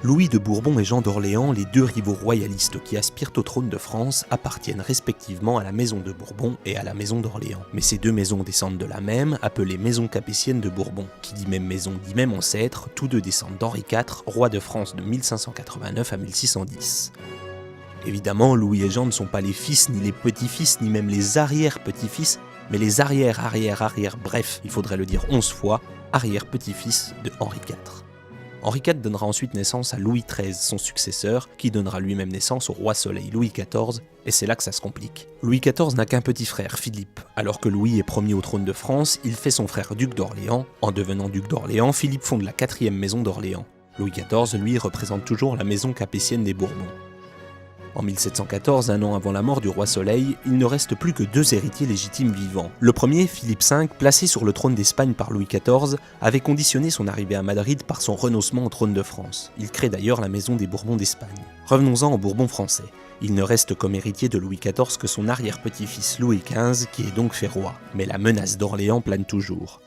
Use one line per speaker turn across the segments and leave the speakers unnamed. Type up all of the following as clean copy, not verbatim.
Louis de Bourbon et Jean d'Orléans, les deux rivaux royalistes qui aspirent au trône de France, appartiennent respectivement à la maison de Bourbon et à la maison d'Orléans. Mais ces deux maisons descendent de la même, appelée maison capétienne de Bourbon. Qui dit même maison dit même ancêtre, tous deux descendent d'Henri IV, roi de France de 1589 à 1610. Évidemment, Louis et Jean ne sont pas les fils, ni les petits-fils, ni même les arrière-petits-fils, mais les arrière, bref, il faudrait le dire 11 fois, arrière-petits-fils de Henri IV. Henri IV donnera ensuite naissance à Louis XIII, son successeur, qui donnera lui-même naissance au roi Soleil Louis XIV, et c'est là que ça se complique. Louis XIV n'a qu'un petit frère, Philippe. Alors que Louis est premier au trône de France, il fait son frère duc d'Orléans. En devenant duc d'Orléans, Philippe fonde la 4e maison d'Orléans. Louis XIV, lui, représente toujours la maison capétienne des Bourbons. En 1714, un an avant la mort du roi Soleil, il ne reste plus que 2 héritiers légitimes vivants. Le premier, Philippe V, placé sur le trône d'Espagne par Louis XIV, avait conditionné son arrivée à Madrid par son renoncement au trône de France. Il crée d'ailleurs la maison des Bourbons d'Espagne. Revenons-en aux Bourbons français. Il ne reste comme héritier de Louis XIV que son arrière-petit-fils Louis XV, qui est donc fait roi. Mais la menace d'Orléans plane toujours.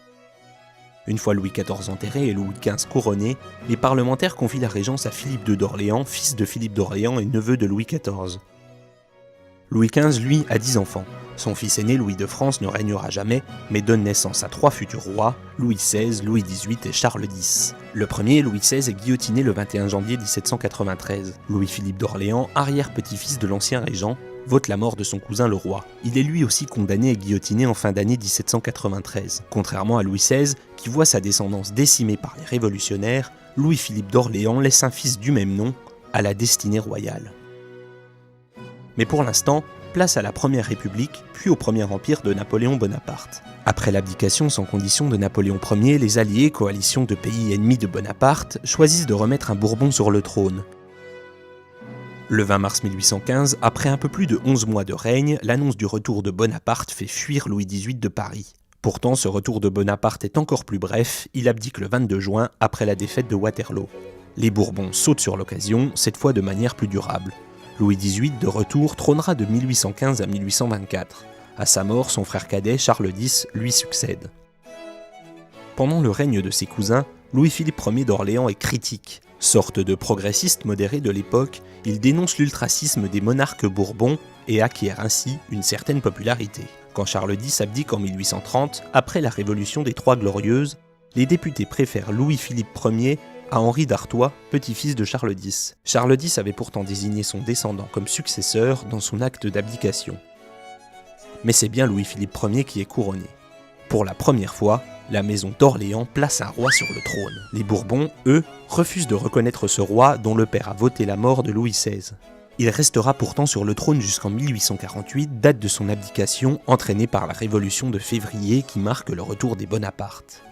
Une fois Louis XIV enterré et Louis XV couronné, les parlementaires confient la régence à Philippe II d'Orléans, fils de Philippe d'Orléans et neveu de Louis XIV. Louis XV, lui, a 10 enfants. Son fils aîné, Louis de France, ne régnera jamais, mais donne naissance à 3 futurs rois, Louis XVI, Louis XVIII et Charles X. Le premier, Louis XVI, est guillotiné le 21 janvier 1793. Louis-Philippe d'Orléans, arrière-petit-fils de l'ancien régent, vote la mort de son cousin le roi. Il est lui aussi condamné et guillotiné en fin d'année 1793. Contrairement à Louis XVI, qui voit sa descendance décimée par les révolutionnaires, Louis-Philippe d'Orléans laisse un fils du même nom, à la destinée royale. Mais pour l'instant, place à la Première République, puis au Premier Empire de Napoléon Bonaparte. Après l'abdication sans condition de Napoléon Ier, les alliés, coalition de pays ennemis de Bonaparte, choisissent de remettre un Bourbon sur le trône. Le 20 mars 1815, après un peu plus de 11 mois de règne, l'annonce du retour de Bonaparte fait fuir Louis XVIII de Paris. Pourtant, ce retour de Bonaparte est encore plus bref, il abdique le 22 juin après la défaite de Waterloo. Les Bourbons sautent sur l'occasion, cette fois de manière plus durable. Louis XVIII, de retour, trônera de 1815 à 1824. À sa mort, son frère cadet, Charles X, lui succède. Pendant le règne de ses cousins, Louis-Philippe Ier d'Orléans est critique. Sorte de progressiste modéré de l'époque, il dénonce l'ultracisme des monarques bourbons et acquiert ainsi une certaine popularité. Quand Charles X abdique en 1830, après la révolution des Trois Glorieuses, les députés préfèrent Louis-Philippe Ier à Henri d'Artois, petit-fils de Charles X. Charles X avait pourtant désigné son descendant comme successeur dans son acte d'abdication. Mais c'est bien Louis-Philippe Ier qui est couronné. Pour la première fois, la maison d'Orléans place un roi sur le trône. Les Bourbons, eux, refusent de reconnaître ce roi dont le père a voté la mort de Louis XVI. Il restera pourtant sur le trône jusqu'en 1848, date de son abdication entraînée par la Révolution de février qui marque le retour des Bonaparte.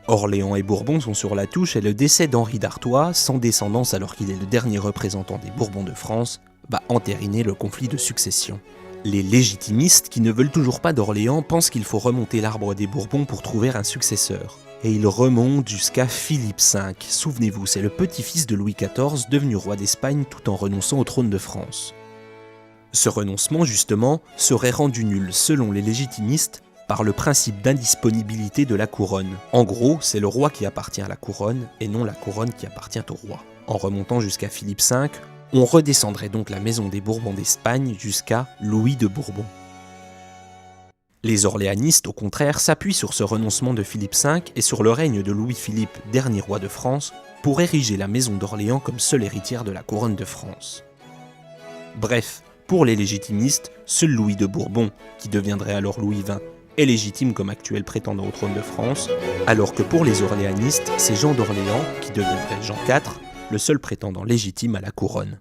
Orléans et Bourbon sont sur la touche et le décès d'Henri d'Artois, sans descendance alors qu'il est le dernier représentant des Bourbons de France, va entériner le conflit de succession. Les légitimistes, qui ne veulent toujours pas d'Orléans, pensent qu'il faut remonter l'arbre des Bourbons pour trouver un successeur. Et ils remontent jusqu'à Philippe V. Souvenez-vous, c'est le petit-fils de Louis XIV, devenu roi d'Espagne tout en renonçant au trône de France. Ce renoncement, justement, serait rendu nul, selon les légitimistes, par le principe d'indisponibilité de la couronne. En gros, c'est le roi qui appartient à la couronne, et non la couronne qui appartient au roi. En remontant jusqu'à Philippe V, on redescendrait donc la maison des Bourbons d'Espagne jusqu'à Louis de Bourbon. Les orléanistes, au contraire, s'appuient sur ce renoncement de Philippe V et sur le règne de Louis-Philippe, dernier roi de France, pour ériger la maison d'Orléans comme seule héritière de la couronne de France. Bref, pour les légitimistes, seul Louis de Bourbon, qui deviendrait alors Louis XX, est légitime comme actuel prétendant au trône de France, alors que pour les orléanistes, c'est Jean d'Orléans, qui deviendrait Jean IV, le seul prétendant légitime à la couronne.